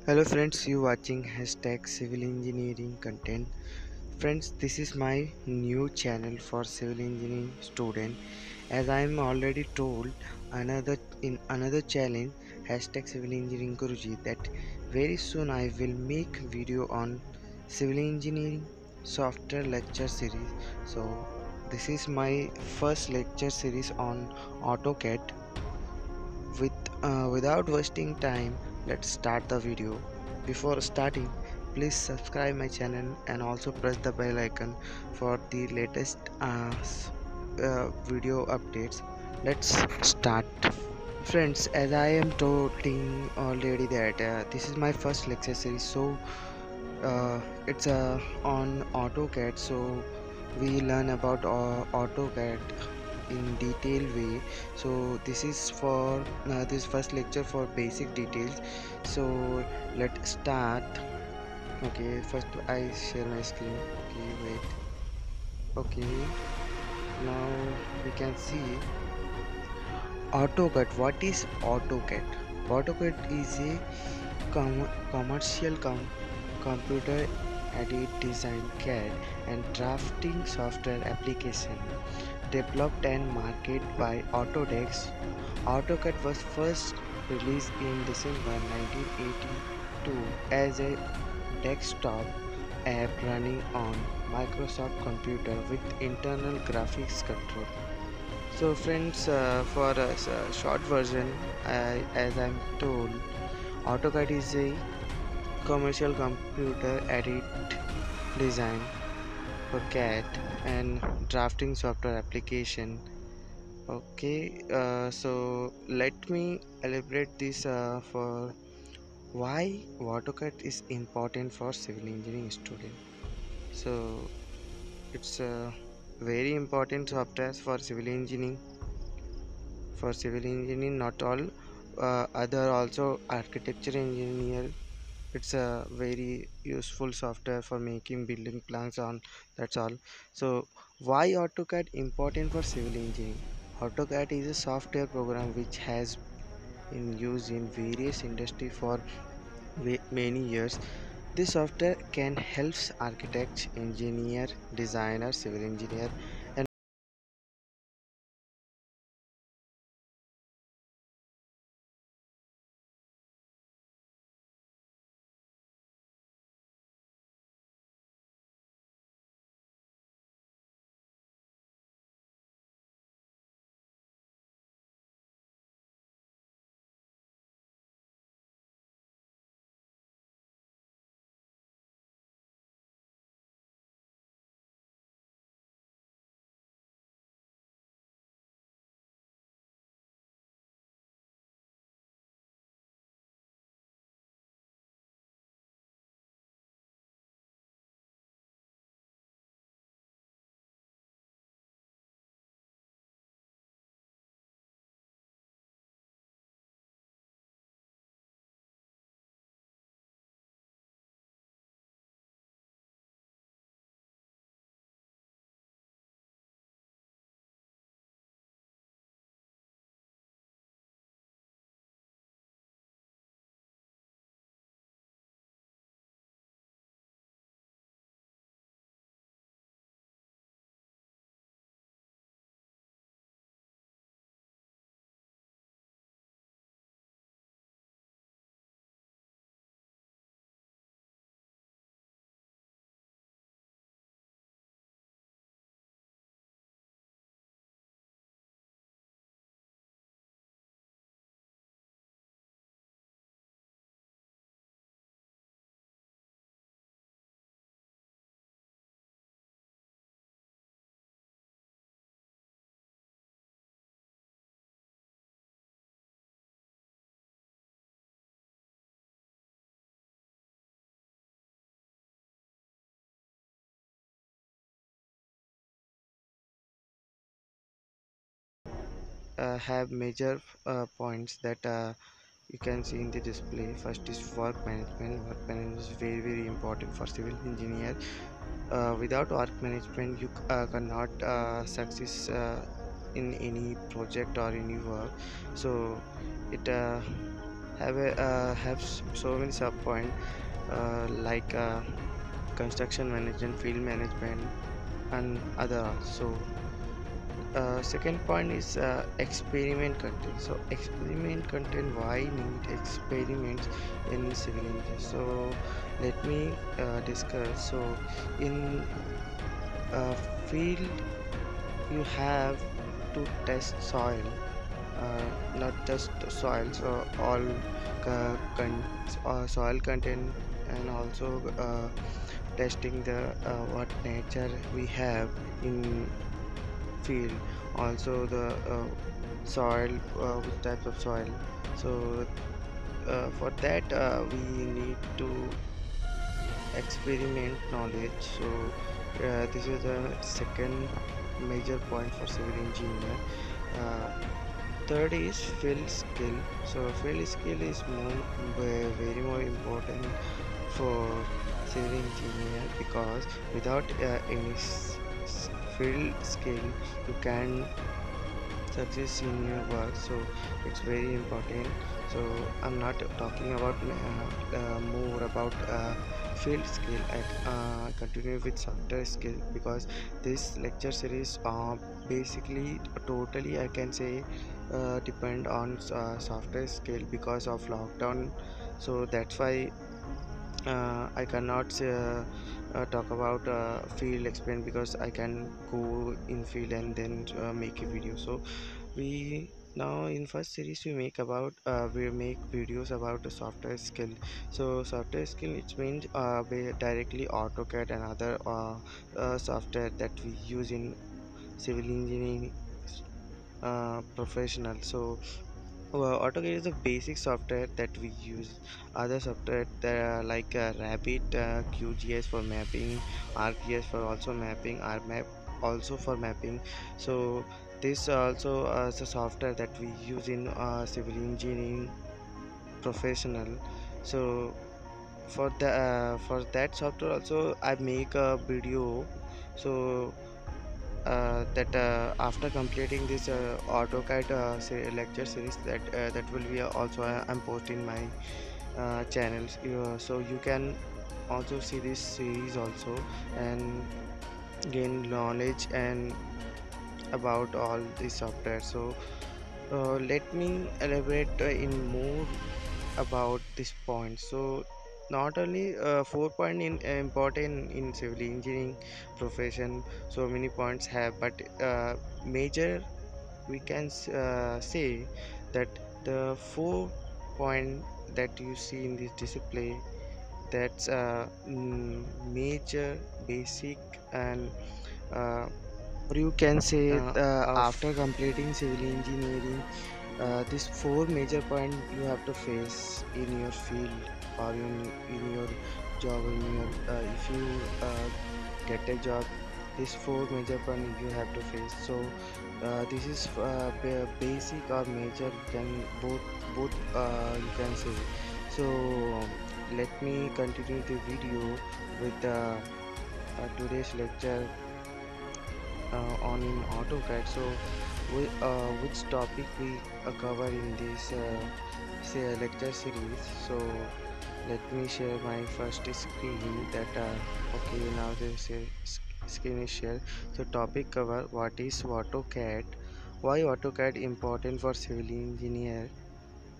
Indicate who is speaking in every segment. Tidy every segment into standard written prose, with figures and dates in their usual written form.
Speaker 1: Hello friends, you watching hashtag civil engineering content. Friends, this is my new channel for civil engineering student. As I am already told another challenge hashtag civil engineering Guruji that very soon I will make video on civil engineering software lecture series. So this is my first lecture series on AutoCAD. Without wasting time, let's start the video. Before starting, please subscribe my channel and also press the bell icon for the latest video updates. Let's start. Friends, as I am telling already that this is my first lecture series, so it's on AutoCAD. So we learn about AutoCAD in detailed way. So this is for this first lecture for basic details. So let's start. Okay, first I share my screen. Okay, wait. Okay, now we can see AutoCAD. What is AutoCAD? AutoCAD is a commercial computer aided design CAD and drafting software application developed and marketed by Autodesk. AutoCAD was first released in December 1982 as a desktop app running on Microsoft computer with internal graphics control. So friends, for a short version, as I'm told, AutoCAD is a commercial computer aided design for CAD and drafting software application. Okay, so let me elaborate this for why AutoCAD is important for civil engineering student. So it's a very important software for civil engineering. For civil engineering, not all other also architecture engineer. It's a very useful software for making building plans on. That's all. So why AutoCAD important for civil engineering? AutoCAD is a software program which has in use in various industry for many years. This software can help architects, engineer, designer, civil engineer, and have major points that you can see in the display. First is work management. Work management is very important for civil engineer. Without work management, you cannot success in any project or any work. So it have so many sub point like construction management, field management, and other. So second point is experiment content. So experiment content, why need experiments in civil engineering? So let me discuss. So in field you have to test soil, not just soil, so all soil content, and also testing the what nature we have in field, also the soil, which types of soil. So for that we need to experiment knowledge. So this is the second major point for civil engineer. uh, Third is field skill. So field skill is very more important for civil engineer, because without any field skill you can success in your work. So it's very important. So I'm not talking about more about field skill. I continue with software skill, because this lecture series basically totally I can say depend on software skill because of lockdown. So that's why I cannot talk about field explain, because I can go in field and then make a video. So we now in first series we make videos about the software skill. So software skill, it means directly AutoCAD and other software that we use in civil engineering professional. So AutoCAD is the basic software that we use. Other software like Rabbit, QGIS for mapping, ArcGIS for also mapping, RMap also for mapping. So this also is a software that we use in civil engineering professional. So for that software also I make a video. So that after completing this AutoCAD lecture series, that will be also I'm posting my channels, so you can also see this series also and gain knowledge and about all the software. So let me elaborate in more about this point. So not only 4 point in important in civil engineering profession, so many points have, but major we can say that the 4 point that you see in this display, that's major, basic, and uh, or you can say
Speaker 2: Of
Speaker 1: after completing civil engineering, these 4 major points you have to face in your field or in your job, in your if you get a job, these 4 major points you have to face. So this is basic or major, can both you can say. So let me continue the video with today's lecture on in AutoCAD. So which topic we cover in this lecture series. So let me share my first screen that okay, now this screen is shared. So topic cover, what is AutoCAD, why AutoCAD important for civil engineer,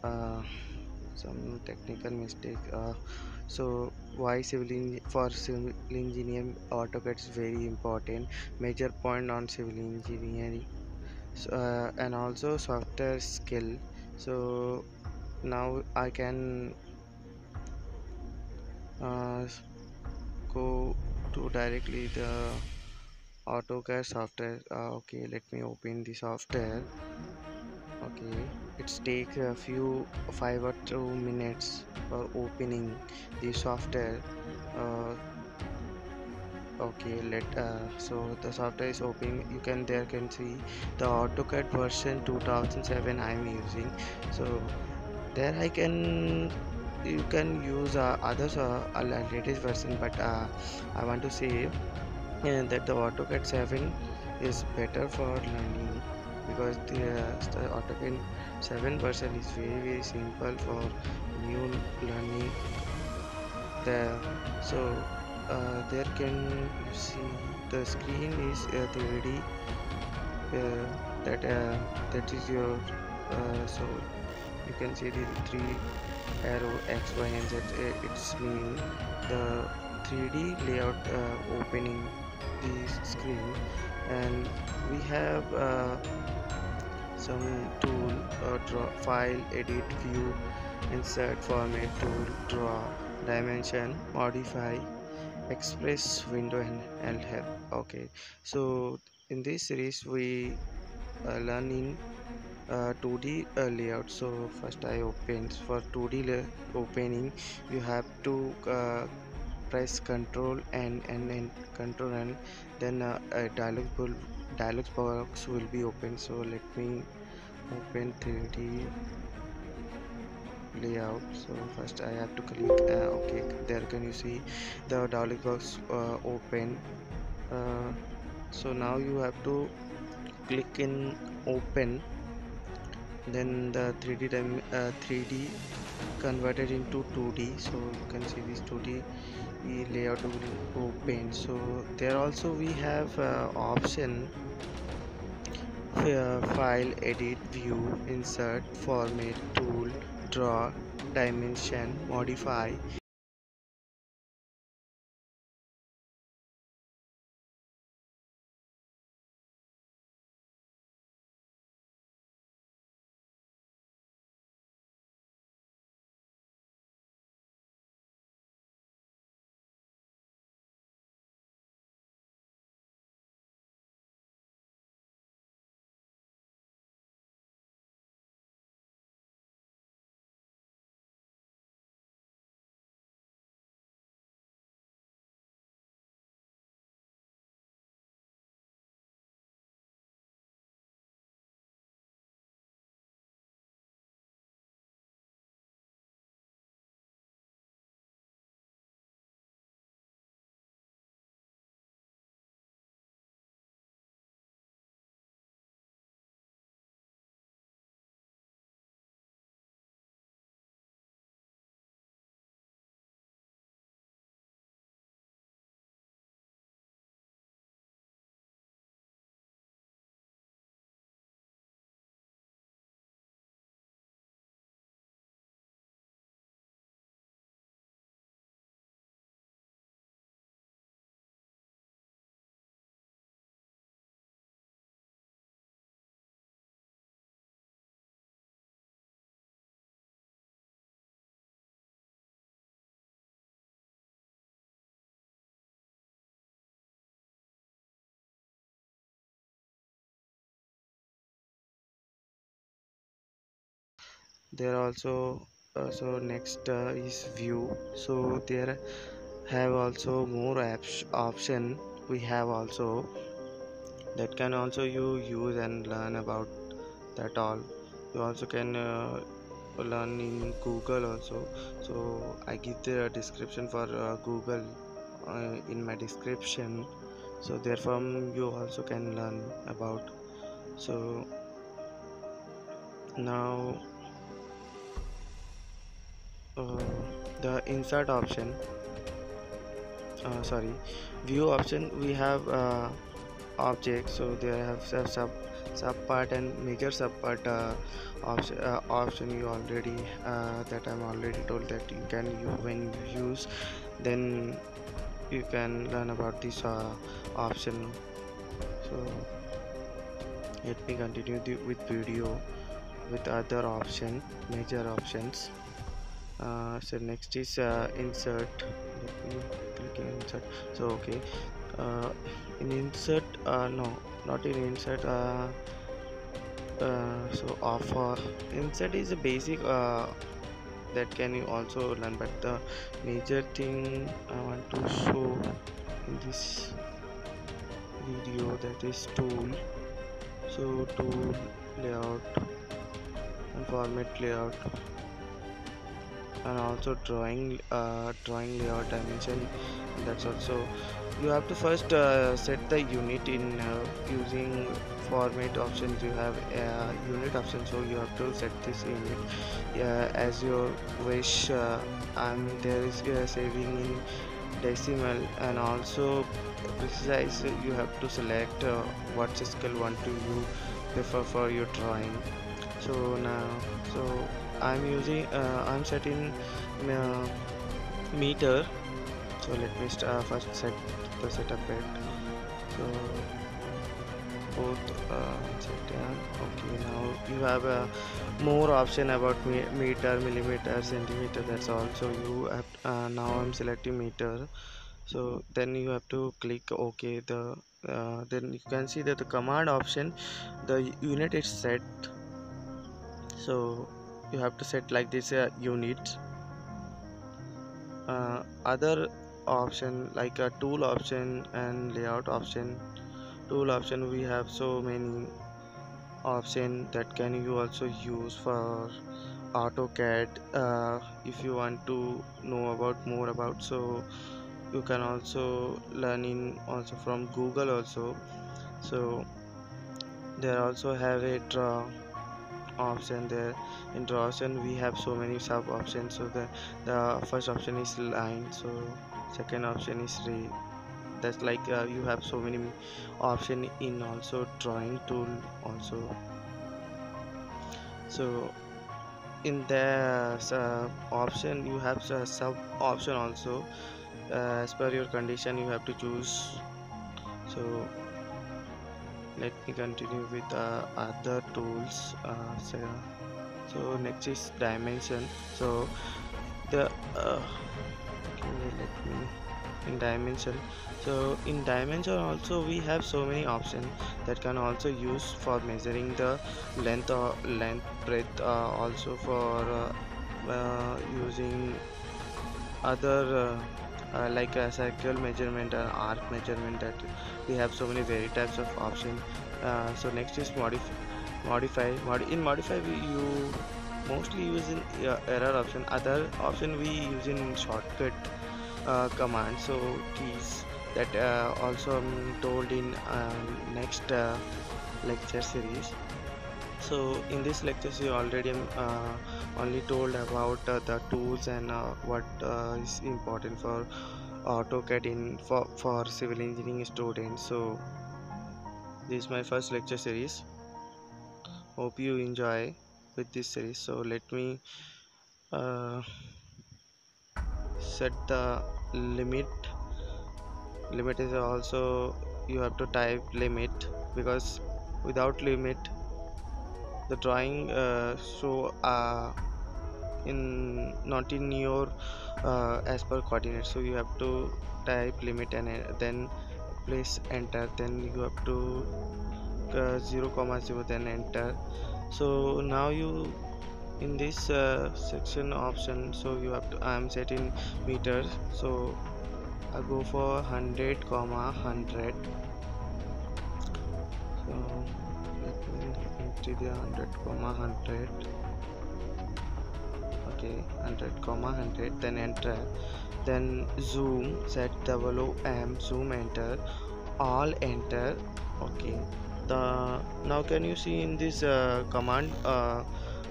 Speaker 1: uh, some technical mistake. So why for civil engineer AutoCAD is very important, major point on civil engineering. So, and also software skill. So now I can uh, go to directly the AutoCAD software. Okay, let me open the software. Okay, it's take a few 5 or 2 minutes for opening the software. uh, okay, let so the software is opening. You can there can see the AutoCAD version 2007 I'm using. So there I can, you can use others latest version, but I want to say that the AutoCAD 7 is better for learning, because the AutoCAD 7% is very simple for new learning there. So there can you see the screen is 3D, that that is your so you can see the three arrow X, Y and Z. It's mean the 3D layout opening the screen. And we have some tool, draw, file, edit, view, insert, format, tool, draw, dimension, modify, express, window and help. Okay, so in this series we learn in 2D layout. So first I open for 2D opening. You have to press Control and Control, and then a dialog box will be open. So let me open 3D layout. So first I have to click okay, there can you see the dialog box open. uh, so now you have to click in open, then the 3D converted into 2D. So you can see this 2D layout will open. So there also we have option, file, edit, view, insert, format, tool, draw, dimension, modify. There also so next is view. So there have also more apps option. We have also that can also you use and learn about that all. You also can learn in Google also. So I give the description for Google in my description. So therefore you also can learn about. So now uh, the insert option, sorry, view option, we have object. So there have sub part and major sub part option. You already that I'm already told that you can, you when you use, then you can learn about this option. So let me continue with video with other option, major options. So next is insert. Let me click in insert. So okay, uh, in insert, no, not in insert, so offer insert is a basic that can you also learn, but the major thing I want to show in this video, that is tool. So tool, layout and format layout, and also drawing layout dimension. That's also you have to first set the unit in using format options. You have unit option, so you have to set this unit as your wish, and there is saving in decimal, and also precise. You have to select what scale want to you prefer for your drawing. So now, so I'm setting uh, meter. So let me first set the setup it. So both set down. Okay, now you have a more option about meter, millimeter, centimeter. That's also you have. Now I'm selecting meter. So then you have to click OK. Then you can see that the command option, the unit is set. So you have to set like this unit. Other option like a tool option and layout option. Tool option, we have so many option that can you also use for AutoCAD. If you want to know about more about, so you can also learn in also from Google also. So there also have a draw option. There in draw option we have so many sub options. So the first option is line, so second option is ray. That's like you have so many option in also drawing tool also. So in the option you have a sub option also. As per your condition you have to choose. So let me continue with other tools. So next is dimension. So the okay, let me in dimension. So in dimension also we have so many options that can also use for measuring the length or length, breadth, also for using other like a circle measurement or arc measurement. That we have so many very types of options. So next is modify. In modify we you mostly use in error option. Other option we use in shortcut command. So keys that also I'm told in next lecture series. So in this lecture you already only told about the tools and what is important for AutoCAD in for civil engineering students. So this is my first lecture series. Hope you enjoy with this series. So let me uh, set the limit. Limit is also you have to type limit, because without limit the drawing show in not in your as per coordinate. So you have to type limit and then place enter, then you have to 0 comma 0, then enter. So now you in this section option, so you have to I'm setting meters. So I go for 100 comma 100. So let me enter the 100 comma 100. Okay, 100 comma 100, then enter. Then zoom, set WM, zoom, enter, all, enter. Okay, the now can you see in this command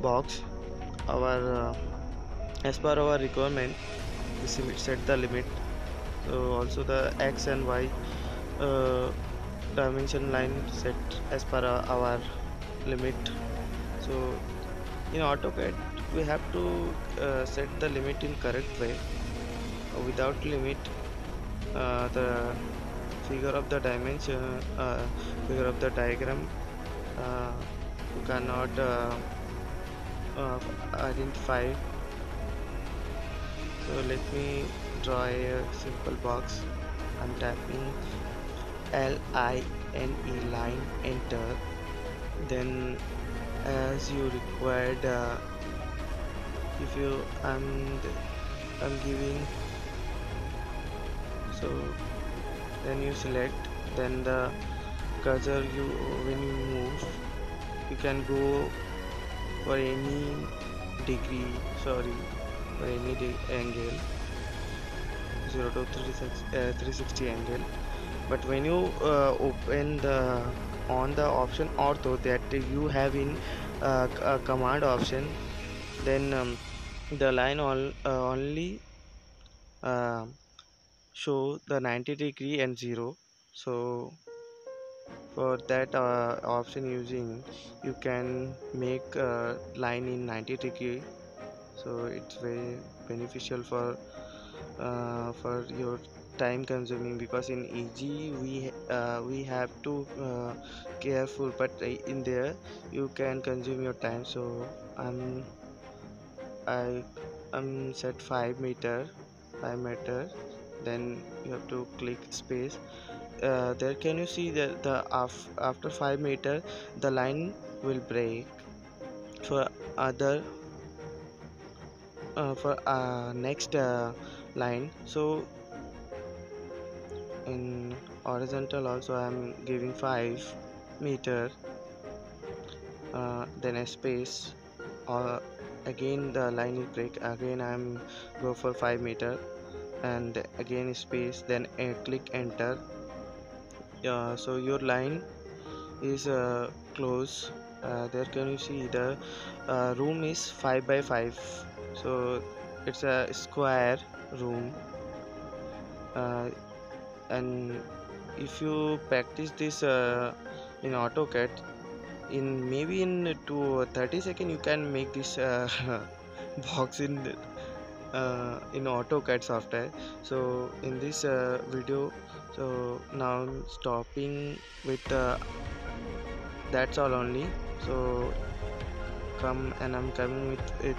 Speaker 1: box our as per our requirement we set the limit. So also the x and y dimension line set as per our limit. So in AutoCAD we have to set the limit in correct way. Without limit the figure of the dimension figure of the diagram uh, you cannot identify. So let me draw a simple box. I'm tapping LINE, line, enter. Then as you required, if you I'm giving, so then you select, then the cursor you when you move you can go for any degree, sorry, for any angle. 0 to 360 angle. But when you open the on the option ortho that you have in command option, then the line only uh, show the 90 degree and 0. So for that option using, you can make line in 90 degree. So it's very beneficial for your time consuming, because in EG we have to careful, but in there you can consume your time. So I'm I am set 5 meter, then you have to click space. There can you see that after 5 meter the line will break. For other for next line, so in horizontal also I'm giving 5 meter, then a space, or again the line is break, again I'm go for 5 meter, and again space, then click enter. So your line is close. There can you see the room is 5 by 5, so it's a square room. uh, and if you practice this in AutoCAD, in maybe in to 30 seconds you can make this box in AutoCAD software. So in this video, so now I'm stopping with that's all only. So I'm coming with it